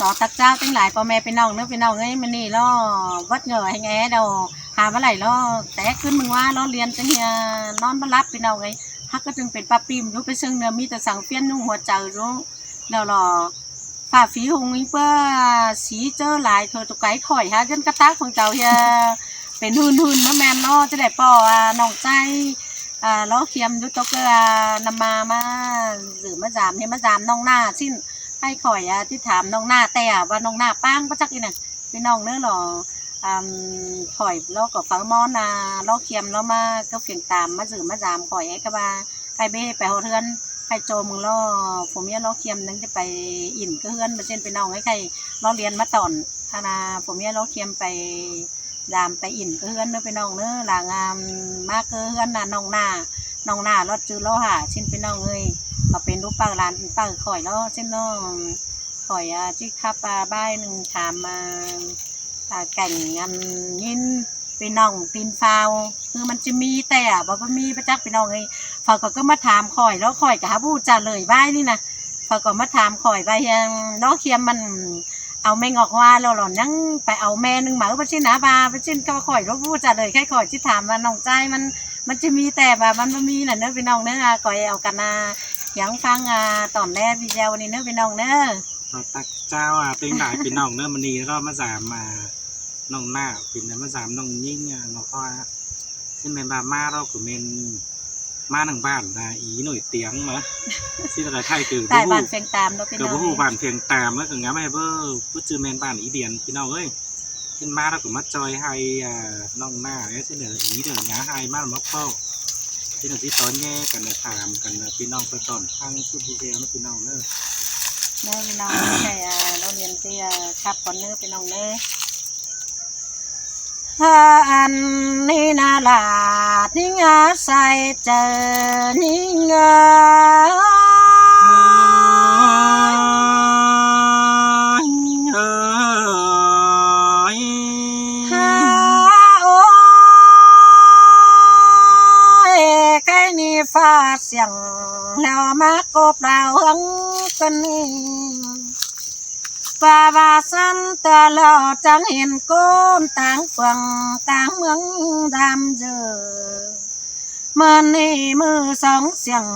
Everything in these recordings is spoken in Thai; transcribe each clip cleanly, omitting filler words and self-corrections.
สอตักเจ้าตั้งหลายพ่อแม่พี่น้องเนื้อพี่น้องเอ้ยมันนี่ล่อวัดเหงื่อให้แง่เดาหาว่าไหลล่อแต่ขึ้นมึงว่าล่อเรียนจังเฮียนอนมารับพี่น้องเอ้ยฮักก็จึงเป็นปลาปิมรู้ไปซึ่งเนื้อมีแต่สั่งเฟี้ยนนุ่งหัวเจอรู้เดาหล่อฝ่าฝีหงอีเป้อสีเจอหลายเธอตุกไก่ข่อยฮะจนกระตักของเจ้าเฮียเป็นหุ่นนะแมนล่อจะได้ป่อน้องใจล้อเคียมยุตกเลยนำมาหรือมาจามเฮมาจามน้องหน้าชิ้นให้ข่อยที่ถามน้องหน้าแต่ว่าน้องหน้าป้างประจักอีน่ะพี่น้องเนื้อหรอข่อยล้อกับฟังมอนล้อเคียมล้อมาก็เพียงตามมาสื่อมาจามข่อยไอ้กระบาใครเบ้ไปหัวเทือนใครโจมึงล้อผมเนี่ยล้อเคียมนั่งจะไปอิ่มก็เฮือนมาเช่นพี่น้องให้ใครล้อเรียนมาตอนธนาผมเนี่ยล้อเคียมไปยามไปอิ่มก็เฮือนเนื้อพี่น้องเนื้อหลังมากก็เฮือนน้องหน้ารถจื้อล้อหาเช่นพี่น้องเอ้ยเขาเป็นรูปปากร้านปากข่อยล้อเช่นน้องข่อยที่ขับบ้านหนึ่งถามมาแก่งอันยินพี่น้องตีนฟาวคือมันจะมีแต่บอกว่ามีประจักษ์พี่น้องเอ้ยเขาก็มาถามข่อยแล้วข่อยกับพูดจาเลยบ้านนี่นะเขาก็มาถามข่อยไปยังล้อเคียมมันเอาแม่งออกว่าเราหล่อนยังไปเอาแม่นึงหมาไปชิ้นนะบาไปชิ้นก็ข่อยแล้วพูดจาเลยแค่ข่อยที่ถามว่าน้องใจมันจะมีแต่แบบมันไม่มีน่ะเนื้อพี่น้องเนื้อก่อยเอากันยังฟังตอนแรกวิดีโอนี้เนื้อพี่น้องเนื้อตักเจ้าตึงหลายพี่น้องเนื้อมันนี่ก็มาสามมาน้องหน้าเป็นมาสามน้องยิ่งน้องพ่อซึ่งเป็นบามาเราคือเป็นมาหนังบ้านอีหน่วยเตียงมาที่ตะไคร้คือแต่บ้านเพียงตามเราเป็นน้องผู้บ้านเพียงตามแล้วก็งั้นไม่เบอร์ผู้จือเมนบ้านอีเดียนพี่น้องเอ้ยเป็นมาเราคือมาจอยให้น้องหน้าเนี่ยเช่นเดียวอีเดียนงาให้มาล็อกเป้าที่หนึ่งที่ตอนแย่กันถามกันพี่น้องไปตอนข้างชุดดีเทลนะพี่น้องเนอะพี่น้องใช่เราเรียนที่ขับก่อนเนอะพี่น้องเนอะอันนี้นาลาที่งาใส่เจอนี่งาฟ้าเสียงแล้วมากบดาวหังกันนี่ป่าบาสันตะลอจังเห็นก้นต่างฝั่งต่างเมืองดำเจอเมื่อนี่มือสองเสียง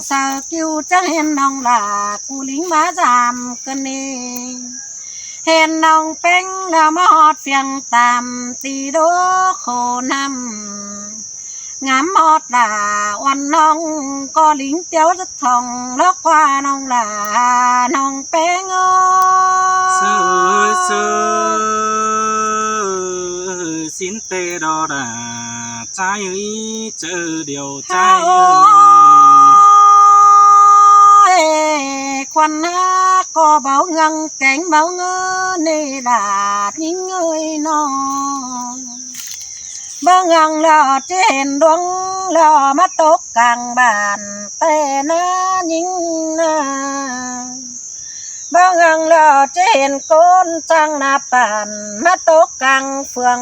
สาวกิ้วจังเห็นน้องหลากูลิงมาจามกันนี่เห็นน้องเป้งแล้วมาหอดเฟียงตามตีโดโคนำงามหอดลาวันน้องก็ลิงเตียวจะทองลอกว่าน้องลาน้องเป้งเสือสินเตดอดาใจเจอเดียวใจควันก็เบาเงิงแกงเบาเงินนี่ดาทิ้งเงยน้องบางอย่างเราจะเห็นดวงเรามาตกกลางบ้านแต่น่ายิ่งนะบางอย่างเราจะเห็นก้นจังนาป่านมาตกกลางเฟือง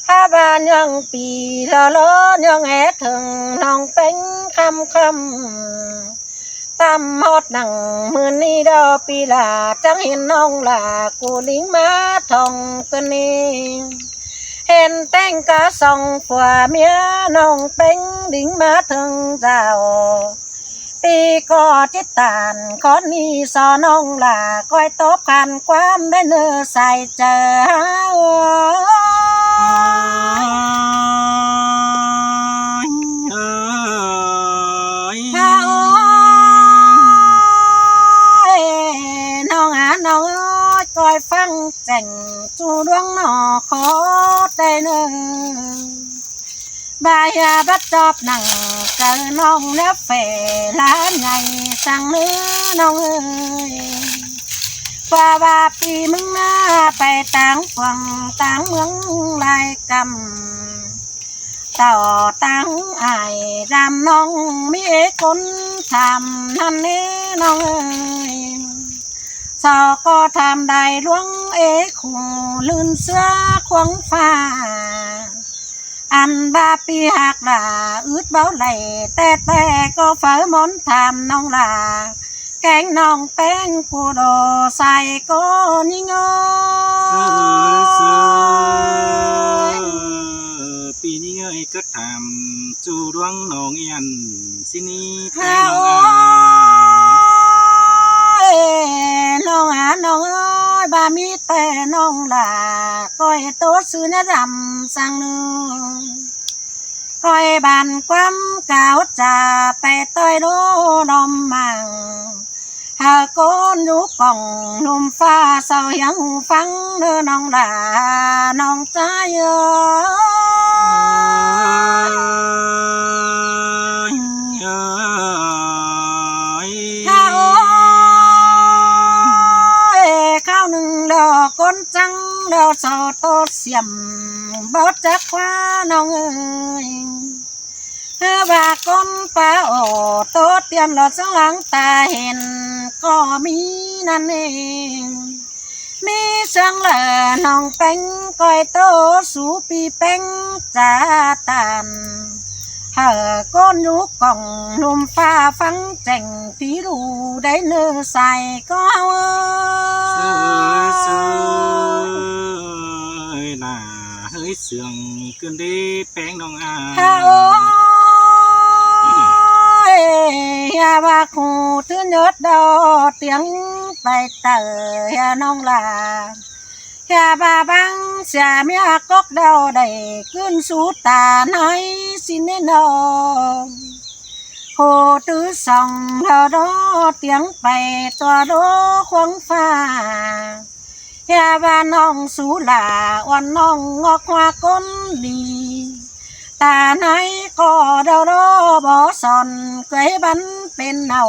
ถ้าบ้านยังปีละล้อยังแหถึงน้องเป็นคำตำหอดหนังมือนี้ดอปีลาจังเห็นน้องลากูลิงมาทองกันนี่เห็นแต่งกะส่องฝัวเมียน้องเป็นดิ่งมาถึงเจ้าปีก็จิตตานขอนี้สอน้องลาก้อยตบกันความได้เนื้อใส่เจน้องก้อยฟังแจ่งจูดวงหนอขอได้เนื้อบายบัดจอบหนังเจอน้องเนื้อเฟล้านไงสั่งเนื้อน้องเอ้ยว่าปีมึงหน้าไปต่างฝั่งต่างเมืองลายกำต่อต่างไอ้รำน้องมีคนทำนั่นนี่น้องเอ้ยสอก็ทำได้ล้วงคู่ลื่นเสื้อควงฟ้าอันบาปีหักลาอึดเบาไหลแต่ก็เฝ้ามนทำน้องลา แกงน้องแป้งปูโดใส่ก้อนยิ่งปีนี้เงยก็ทำจูดวงน้องเอียนสินี้แต ฮาง น้ โอ้ อง น้องน้องเอ้ยบามีแต่น้องล่ะก้อยโตซื้อนะรำสั่งนึงก้อยบานความเก่าจะไปต้อยโดนมมังหาโกนอยู่กล่องลมฟ้าเศร้ายังหูฟังเด้อน้องล่ะน้องใจเอ้ยข้าวข้าวหนึ่งดอกก้นจังดอกโซโตเสียมบดจักว่าน้องเอ้ยบาก้นปลาโอโตเตรียมหลอดสังหลังตาเห็นก็มีนั่นเองมีเสียงเหล่น้องแป้งก้อยโตสูปีแป้งจ่าตันเฮอก้นยุกกล่องลุมฟ้าฟังแจ่งที่รู้ได้เนื้อใส่ก็เอาน่าเฮ้ยเสื่องเกินได้แป้งน้องอาอย่าว่าคูทื่นยศดอเตียงไปเตยน้องลาอย่าบาบังเสียเมียกกเดาได้ขึ้นสู่ตาในสิเนนอโหตื้อส่องเดาดอเตียงไปตัวโดควงฟ้าอย่าว่าน้องสู่ลาวันน้องงอกว่าก้นดีตาไหนก็เดาดอบ่สอนเคยบันเป็นเนา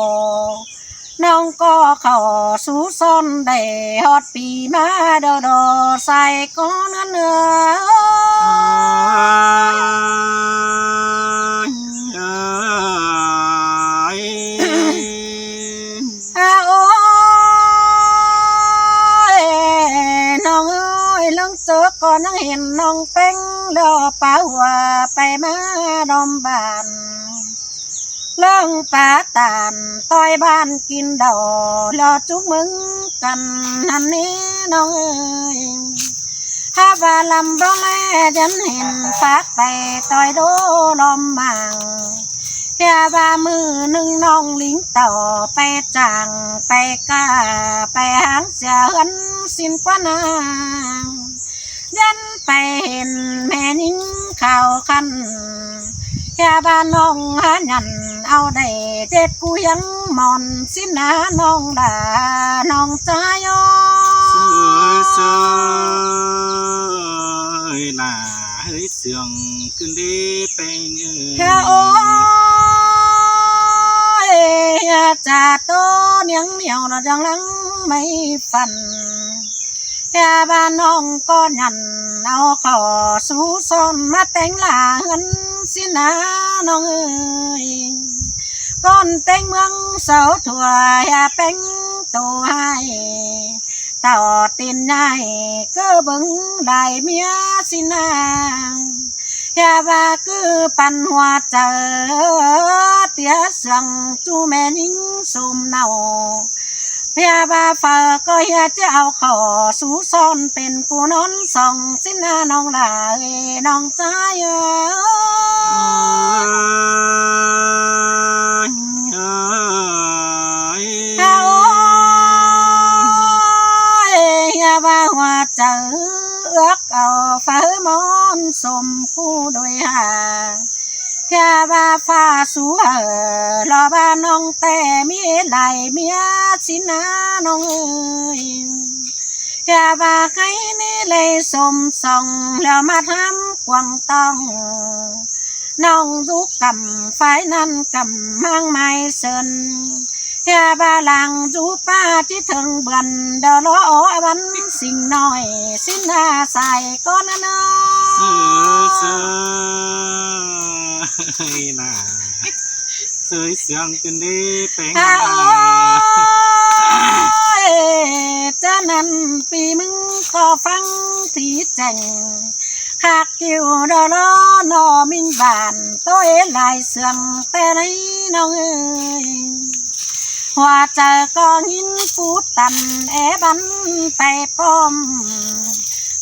น้องก็เข้าสู่ซ้อนได้ฮอดปีมาเดาดอใส่ก้อนเนื้อโอ้ยน้องเอ้ยลังเจอก่อนนั่งเห็นน้องเป็งดอป่าหัวไปมาดอมบานเลื่องป่าตานต้อยบ้านกินดอรอจุกมึงกันนั่นนี้น้องเอ้ยฮาบาลำร้องแม่ฉันเห็นฟากไปต้อยโดลอมมังยาบามือหนึ่งน้องลิงต่อไปจางไปกาไปหางเสียหันสิ้นกว่านางยันไปเห็นแม่นิ่งข่าวคันยาบาน้องหายันเอาได้เจ็ดกูยังมอนสินาน้องด่าน้องใจอ้อน่าเฮ้ยเสื่องเกินได้แป้งโอ้จ่าโตเนียงเหนียวเราจังหลังไม่ฟันยาบ้านน้องก็ยันเอาขอสู้ซ้อนมาแต่งหลาเงินสินะน้องเอ้ยก้อนแต่งเมืองเสาถั่วยาแป้งตัวให้ต่อตีนใหญ่ก็เบิ่งได้เมียสินะยาบาคือปันหัวเจอเตี้ยเสียงจูแม่นิ่งสมเนาพยาบาฝ่าก็อยากจะเอาขอสู้ซ้อนเป็นกูนอนส่องสินาน้องลาน้องใจยาบาหัวเจอเอื้อกเอาฝ่ามอนสมกูโดยหายาบาฟ้าสู้รอบาน้องแต่มีไหลเมียสินะน้องเอ้ยยาบาให้นี่เลยสมส่องแล้วมาทำกวางต้องน้องดูกำไฟนั้นกำมั่งไม่เสินยาบาหลังจูป้าที่ถึงเบือนเดาล้อวันสิ่งน้อยสินาใส่ก้อนน้อน่าเสยเสียงกันได้แป้งจะนั้นปีมึงก็ฟังที่แจ่งขากกิ้วดอล้อนอมิงบานตัวลายเสื่องแต่ไรน้องเอ้ย หัวใจก็ยินพูดตันบันไปป้อม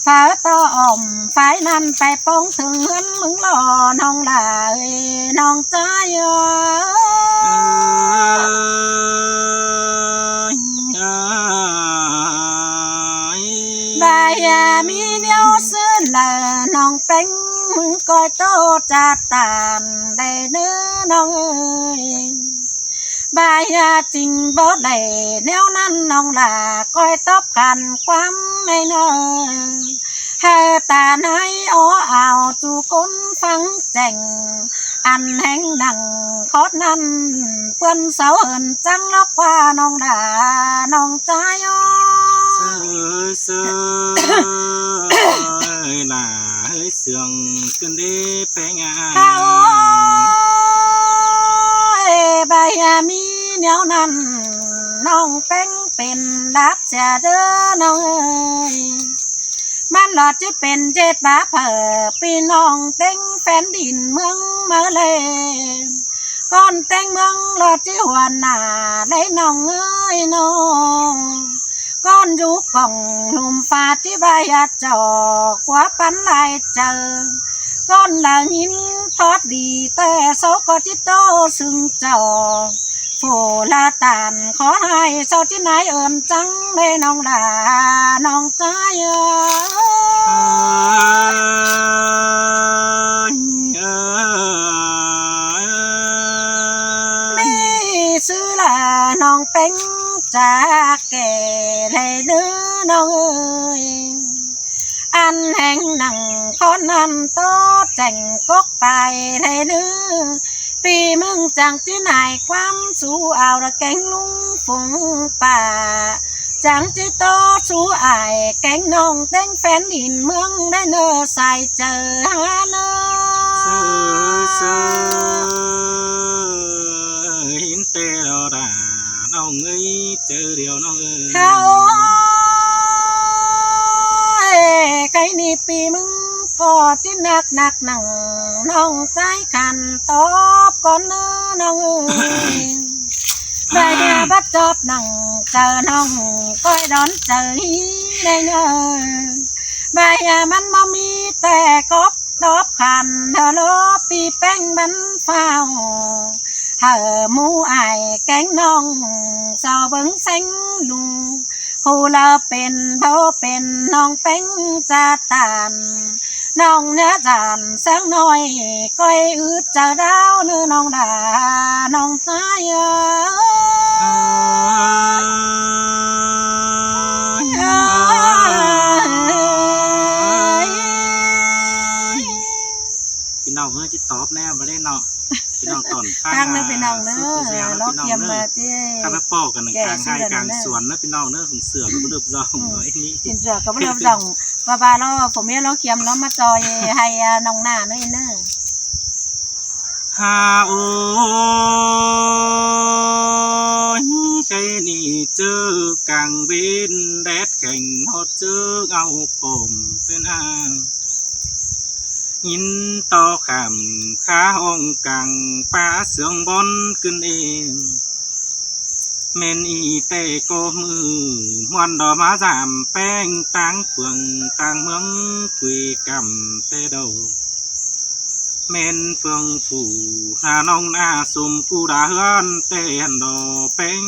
ฟ้าต่ออ่อมฝ่ายนั้นไปป้องถึงเงินมึงหล่อน้องได้น้องใจบายามีเดียวซื้อละน้องเป็นมึงก้อยโตจัดตานได้เนื้อน้องเอ้ยบายาจริงบ่ได้แนวนั้นน้องล่ะก้อยตอบกันความไม่เนอเฮตาไหนอ้อเอาจูก้นฟังแจ่งอันแห่งดังคอดนั้นเปิ้นเสาเอินจังลอกว่าน้องด่าน้องใจอ้อเสือล่ะเฮ้ยเสืองขึ้นได้ไปงานข้าใบมีแนวนั้นน้องเป็นดับเสียเด้อน้องเอ้ยมันหลอดจะเป็นเจ็ดบาเผอพี่น้องเต็งแฟนดินเมืองมาเลยก้อนเต็งเมืองหลอดจะหัวหน้าได้น้องเอ้ยน้องก้อนยุกกล่องลุมฟ้าที่ใบจอกว่าปันไหลเจอก้อนหลังหินทอดดีแต่โซก็จิตโตซึ่งเจ้าโฟลาตานขอให้เจ้าที่ไหนเอิญจังได้น้องด่าน้องใจมีซื้อละน้องเป็นจากแก่เลยเด้อน้องเอ้ยอันแห่งหนังคอนนั้นโตแจ่งกกไปเลยเด้อปีมึงจังที่ไหนความสู้เอาละแกงลุงฝงป่าจังที่โตสู้อายแกงน้องเต้งแฟนดินเมืองได้เนอใส่เจอหาเนอหินเตลดาน้องเอ้ยเจอเดียวน้องเอ้ยเขาไก่นี่ปีมึงก็ที่หนักหนังน้องใจขันตอบก่อนเนื้อน้องเอ้ยได้บัดจอบหนังเจอน้องก้อยดอนเจอได้เนอใบมันบ่มีแต่กบตอบขันเธอลบปีแป้งมันเฝ้าเฮอหมูไอแกงน้องเศร้าเบิ้งเซ็งลุงผู้ละเป็นโบเป็นน้องเป็นจะตานน้องเนื้อจานแสงน้อยก้อยอืดเจอดาวเนื้อน้องด่าน้องตายพี่น้องเอ้ยจะตอบแน่มาได้เนาะพี่น้องตอนข้างนึงเป็นน้องเนื้อเราเตรียมมาเจ้ข้าแม่ป้อกันกลางให้กลางสวนนะพี่น้องเนื้อของเสือก็เลือบซองเลยนี่จินเสือก็เลือบซองบาเราผมเนี่ยเราเคียมเรามาจอยให้น้องหน้าเนื้อเนื้อฮาโอ้ยใจนี่เจอกลางเวนแดดแข่งฮอดเจอเอาผมเป็นอ่างยินต่อขำขาห้องกังป้าเสืองบอนขึ้นเองเมนอีเตโกมือมวนดอมาสามแป้งต่างเฟืองต่างเมืองคุยกำเตโดเมนเฟืองผูหาน้องหน้าสุมกูดาเฮือนเตนดอแป้ง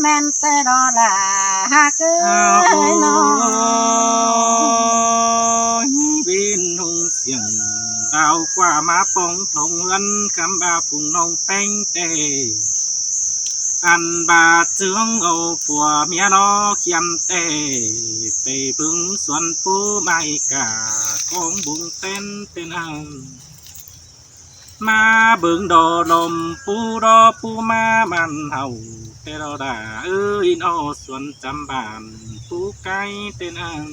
แม่นเตดอลาฮักเอ้ยน้องบินหงเสียงดาวกว่ามาปองทงเงินคำบาพุงน้องแป้งเตอันบาเจืองเอาผัวเมียน้อเขียมเตไปพึ่งสวนปูไม่กาของบุงเต้นเต้นหังมาเบิ่งดอลมปูดอปูมามันเฮาเตรดาเอ้ยนอสวนจำบานปูไก่เต้นอัง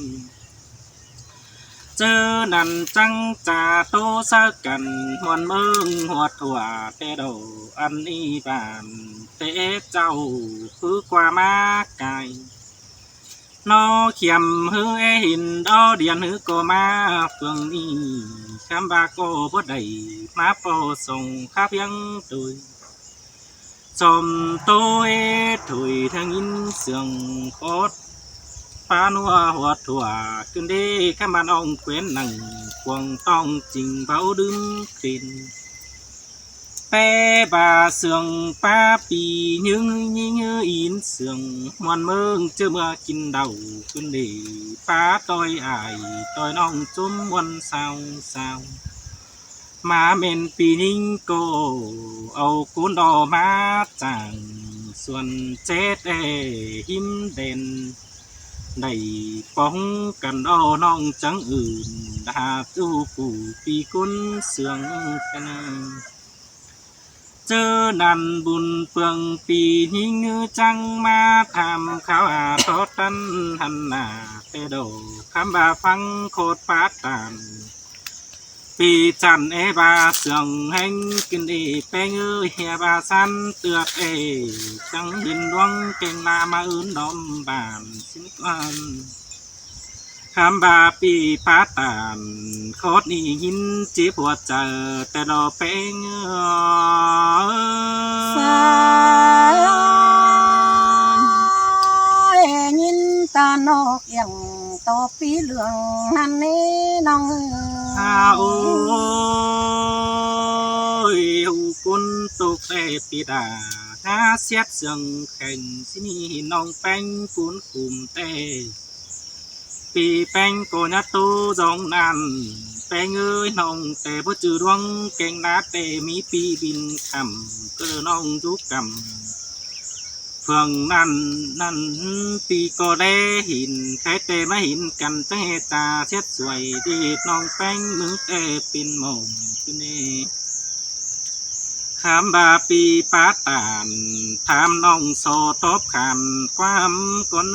เจอนันจังจ่าโตสักกันมวนเมืองหัวถั่วเตโดอันนี้บานเตเจ้าคือกว่ามาไก่ นอเขียมฮือหินดอเดียนฮือก็มาเฟืองนี้คำบาก็บ่ได้มาปอส่งข้าเพียงตุยสมโตเอถุยทางอินเสียงโคตรปานัวหัวถั่วขึ้นดีข้ามันองเกวนหนังควงต้องจริงเบาดึงกลิ่นเป้บาเสียงป้าปียืงยิ่งอินเสียงมวนเมืองเจอเมื่อกินเดาขึ้นดีป้าต้อยอายต้อยน้องจุ้มวันสาวสาวมาเมนปีนิ่งโกเอากุนดอมาจางส่วนเจ็ดหิมเด่นได้ป้องกันเอาน้องจังอื่นดาจูกูปีกุนเสืองกันเจอนันบุญเปลืองปีหิงจังมาทำข้าวอาทอตันหันหน้าเตโดคำบาฟังโคตรปาตานปีจันบาเสืองแห่งกินดีแป้งเฮียบาสันเตือกจังหินดวงเก่งนามาอื่นดอมบานสิ้นวันคำบาปีปาตานโคตรนี่หินจีบหัวเจอแต่ดอแป้งสายยินตานกอย่างโตปีเหลืองนั่นนี่น้องโอ้ยหูกุนตุกเตปีดาหาเสียดเสียงแข่งสิมีน้องแป้งกุนคุมเตปีแป้งโกญาตูจองนันแป้งเอ้ยน้องแต่บ่จือดวงเก่งนาเตมีปีบินคำก็น้องทุกกำเพื่องนั่นปีก็ได้หินใครเตมาหินกันตั้งเหตาเช็ดสวยดีน้องแป้งมือเตปินหม่มขึ้นนี่คำบาปีปาตานถามน้องโซทบขันความก่อน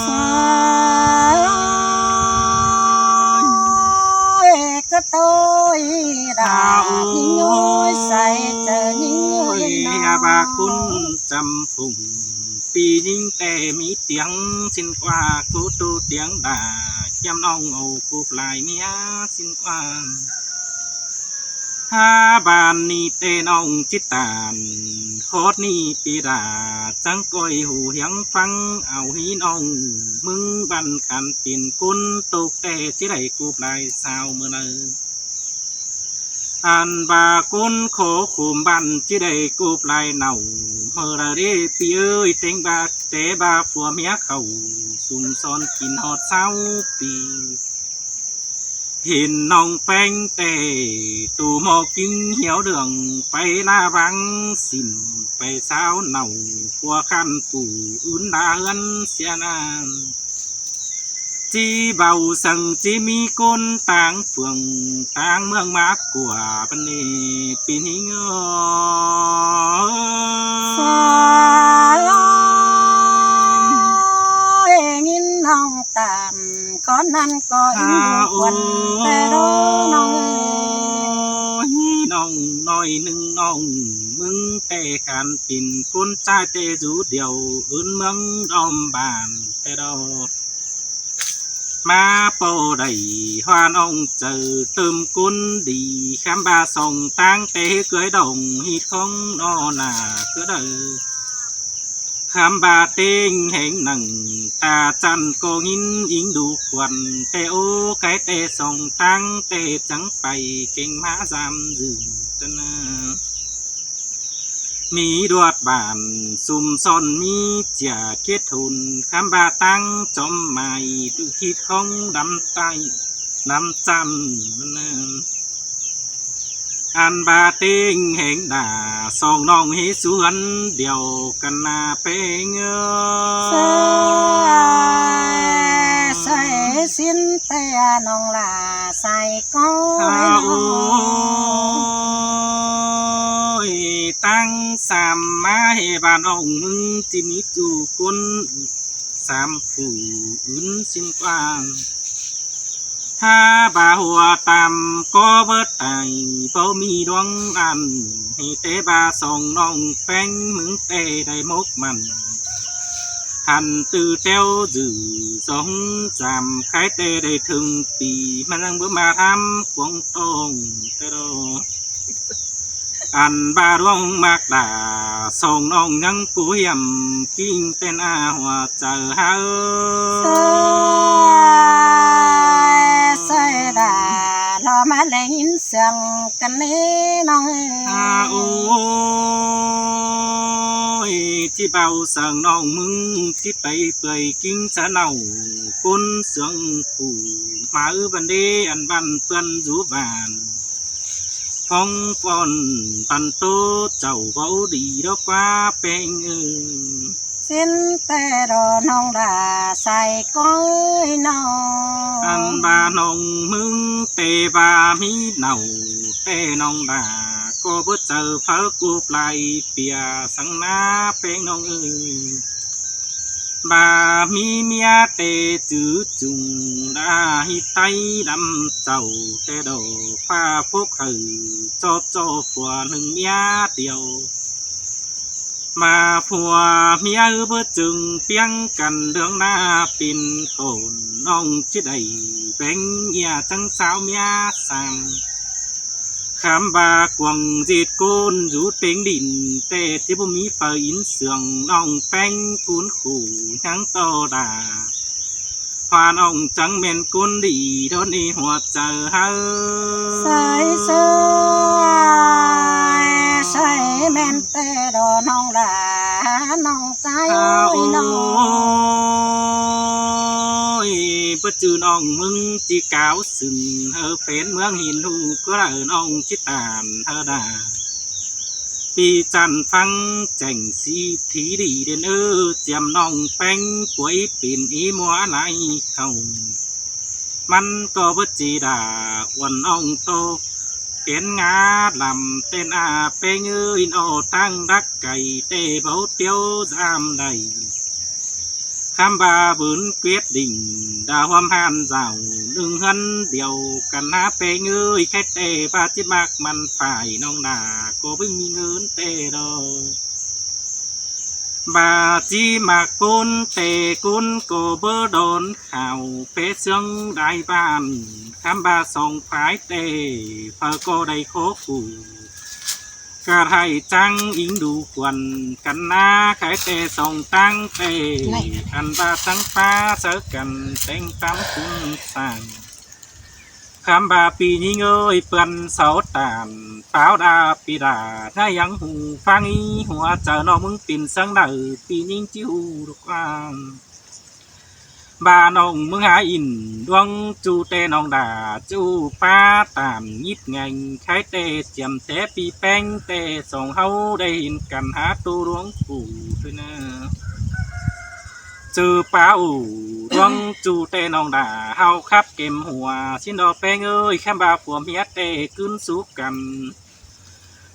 สายก็โตยดายิ่งย้อยใส่เจอยิ่งย้อยนาบาคุณจำปุ่งปียิ่งแต่มีเตียงสิ้นกว่ากูตูเตียงด่าเยี่ยมน้องเอากูปลายเมียสิ้นกว่าฮาบานนี่เตน้องจิตตานโคตรนี่ปีดาจังก้อยหูเหียงฟังเอาฮีน้องมึงบันขันปิ่นกุนตุกแต่จิไรกูปลายสาวเมื่อเนอันบากุนโขขุมบันจิได้กูปลายเน่าเมื่อไรปีเอ้ยเต็งบาเตบาผัวเมียเขาซุ่มซ้อนกินหอดเศร้าปีเห็นน้องแป้งเตะตูหมอกกินเหี่ยวเดืองไปลาบังสิมไปเช้าเน่าผัวขันปู่อื่นดาเฮือนเสียนานจีเบาสั่งจีมีก้นต่างเฟืองต่างเมืองมากกว่าปันนี้ปีนี้เงาสายยินน้องตามก้อนนั้นก็อินควันแต่รอน้องน้องน้อยหนึ่งน้องมึงแต่ขันปิ่นก้นใจเตจูเดียวอื่นเมืองดอมบานแต่ดอมาโปได้ฮวานองเจอเติมกุนดีคำบาส่งตั้งเตะเกยดงฮิตของนอนาก็เด้อคำบาเต็งแห่งหนังตาจันก็ยินอิงดูควันเตโอไก่เตะส่งตั้งเตะจังไปเก่งมาจำยืนตนะมีดวดบานซุ่มซ่อนมีเจียเกตทุนคำบาตั้งจอมใหม่ดูคิดของดำไตน้ำจันอันบาเต็งแห่งด่าสองน้องเฮสวนเดียวกันนาเปงใส่สิ้นแต่น้องลาใส่ก้อยตั้งสามมาให้บานองมึงจิมีจูกุนสามผู้อื่นสิ้นกว้างถ้าบาหัวตามก็เบิดไอเป้ามีดวงอันให้เตบาส่งน้องแป้งมึงเตได้มกมัน hành từ treo dự sống giảm khái tê đầy thườngปีมันนั่งเบื่อมาทำกวงตรงเตโดอันบาร่วงมากด่าส่งน้องยังกูเหี่ยมกิ้งเป็นอาหัวเจอหาใส่ดารอมาเลยยินเสียงกันนี้น้องโอ้ยที่เบาสั่งน้องมึงที่ไปเปื่อยกิ้งจะเน่าก้นเสียงผู้มาบันเดอันบันเพื่อนรูบานphong con bàn tô chầu báu đi đó qua bên xin tê đồ nông đà xài coi nông ăn ba nông mưng tê ba mi nầu tê nông đà cô bớt chờ phớ cụp lại bìa sáng ná bên nông bà mi mía tê chữ chung đã hi tay đâm chầu tê đồ pha phúc hử cho phùa nâng mía tiêu mà phùa mía bớt chừng piang cần đường na pin khổn nong chứ đầy bánh nhà trắng sao mía sang khám bà quăng dệt côn rút bánh đỉnh tê tí bố mỹ phở ín sườn nong bánh cuốn khủ nhắn to đà hoa nong trắng men côn đi đón đi hoạt chờ hơ say men tê đồ nong đà nong trái nong bất chư nong mưng chỉ cáo sừng hơ phén mương hiền hù có là nong chỉ tàn hơ đà vì chăn phăng chảnh si thí đi đến chèm nong bánh quấy pin ý mua lại khôngมันก็bất chỉ đà quần ông tô kiến ngã làm tên bên ơi nọ tăng đắc cày tê bấu tiêu giam đầy khám ba vốn quyết định đã hoam han rào đừng hân điều cần bên ơi khách tê ba chiếc bạcมันphải nông đà cô binh mi ngớn tê đâu bà chi mà côn tê côn cô bơ đồn khảo phế xương đại bàn khám ba song phái tê phở cô đầy khố phủ cả hai trăng ín đủ quần cắn na khái tê song tăng tê ăn ba trăng pha sớ cần tên tám cung sàng khám ba pi nhí ơi phân sáu tàn pháo đa pi đà thay yang hù phang y hoa chờ nó mừng pin sáng đời pi nhính chiu được quang bà nông mừng hái in đoang chu tê nông đà chu pa tàn nhít ngành khái tê chèm té pi beng tê song hâu đây in cần hát tu đoang phủ thôi nè chư pa ủ đoang chu tê nông đà hao khắp kèm hùa xin đò beng ơi khám bà của miết tê cún xú cần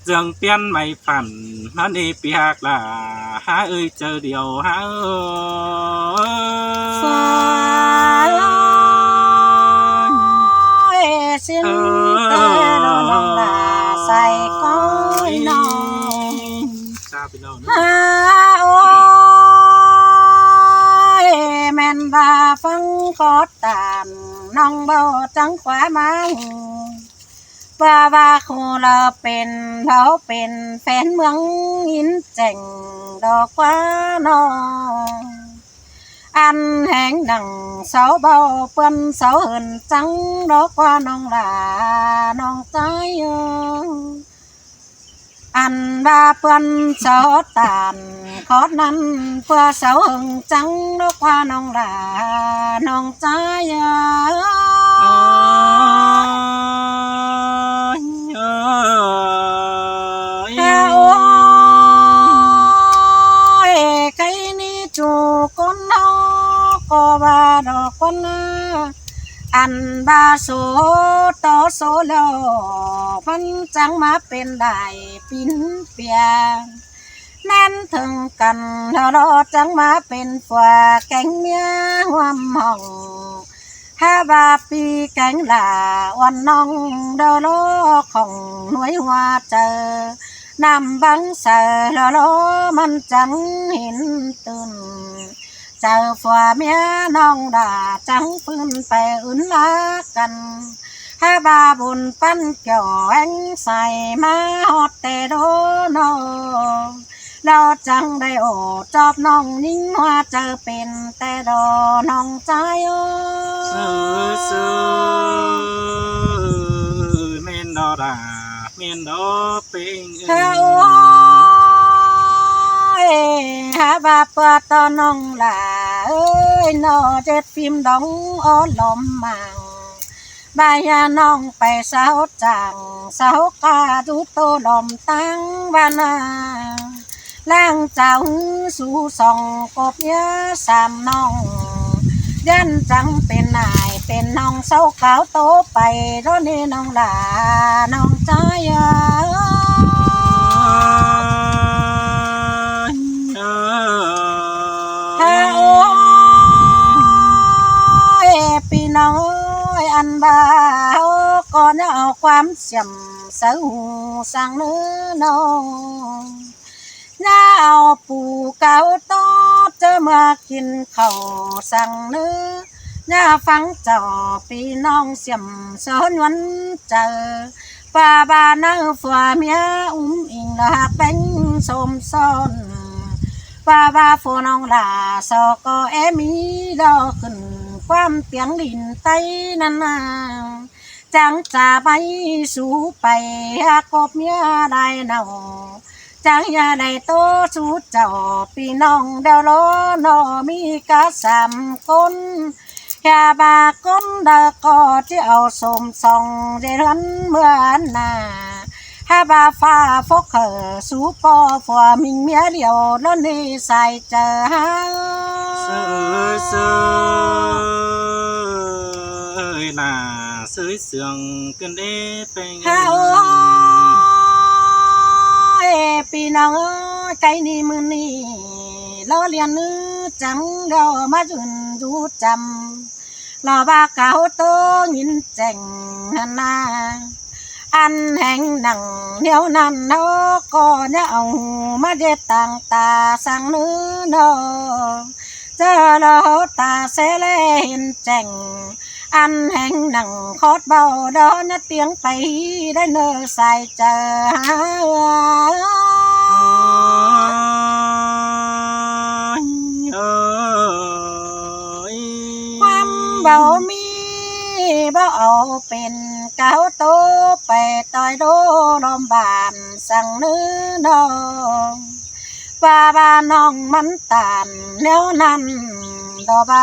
dường tiên mày phản nó đi piạc là há ơi chờ điều há ơi xin tê đồ nong là xài coi nong ôi men ba phăng có tàn nong bao trắng khóa mangว่าคูเราเป็นเขาเป็นแฟนเมืองอินแจ่งดอกว่าน้องอันแห่งหนังเสาเบาเปิ้นเสาเหินจังดอกว่าน้องลาน้องใจอันว่าเปิ้นเสาตานขอนั้นเพื่อเสาเหินจังดอกว่าน้องลาน้องใจcon nó có ba đò con ăn ba số to số lò phân trắng má bên đại pin bia nên thường cần đó trắng má bên phà cánh mía hoam hồng ha ba pi cánh là oan nong đâu đó không nuôi hoa chờ nằm vắng sờ lo loมันจังเห็นตื่น เจอผัวเมียน้องด่าจังปืนไปอื่นลากันถ้าบาบุญปั้นเกี่ยวแองใส่มาฮอดแต่โดนอเราจังได้โอจอบน้องนิ่งว่าเจอเป็นแต่ดอน้องใจโอ ซื้อเมนดอดาเมนดอเป็ง เฮ้ยหาบาปวดตอนน้องล่ะเอ้ยนอเจ็ดฟิล์มดองอ้อลมมังบายาน้องไปเสาจังเสากาดูโตลมตั้งบานาล่างเจ้าสู่ส่องกบเยอะสามน้องยันจังเป็นนายเป็นน้องเสาขาวโตไปรถนี้น้องล่ะน้องใจพี่น้อยอันบ่าวก่อนเอาความเสียมเสาสั่งเนื้อน้องน้าเอาปูเก่าโตจะมากินข้าวสั่งเนื้อน้าฟังเจ้าพี่น้องเสียมสอนวันเจอป้าบ้านน้าฝัวเมียอิงละเป็นสมซ้อนป้าบ้าฝัวน้องลาสอก็มีดอขึ้นความเตียงดินไตนั่นนาจังจะไปสู่ไปหากบเมียได้เนาจังอย่าได้โตสู่เจ้าพี่น้องเดาล้อนอมีกะสามคนอย่าบาคนเดาก็จะเอาสมสองเรือนเหมือนนาถ้าบาฟ้าฟกเหอสู่ปอฝัวมิงเมียเดียวแล้วนี่ใส่เจอน่าซื้อเสียงกันได้เป็นพี่น้องใจนี่มือนี่ล้อเลียนนื้อจังดอมาจุนดูจำล้อบาเก่าโตยินแจ่งนาอันแห่งหนังเดียวนั้นเนาะก็จะเอามาเด็ดต่างตาสั่งเนื้อเนาะเจอเราตาเสลเห็นแจ่งอันแห่งหนังคอดเบาดอนเตียงไปได้เนื้อใส่เจอความเบามีเบาเอาเป็นเก้าโตไปต่อยโดลมบานสั่งเนื้อนองป้าบ้านน้องมันตานแล้วนั้นดอกบา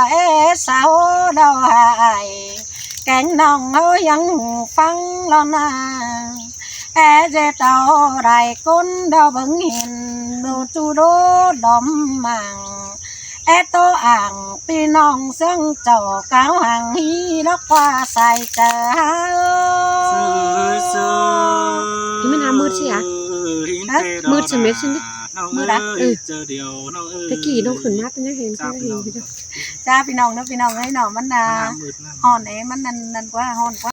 สาวดอกหายแกงน้องเขายังฟังแล้วนะเจตเอาไรก้นดอกบังเห็นดูจูโดดอมมังโตอ่างพี่น้องซึ่งเจ้าเก้าห่างฮีแล้วกว่าใส่เจอนี่มันน้ำมืดใช่ไหมมืดใช่ไหมฉันดิมืดอ่ะตะกี้น้องขึ้นมาเป็นยังเห็นใช่ไหมจ้าพี่น้องนะพี่น้องให้หน่อมันห่อนมันนั่นกว่าห่อนกว่า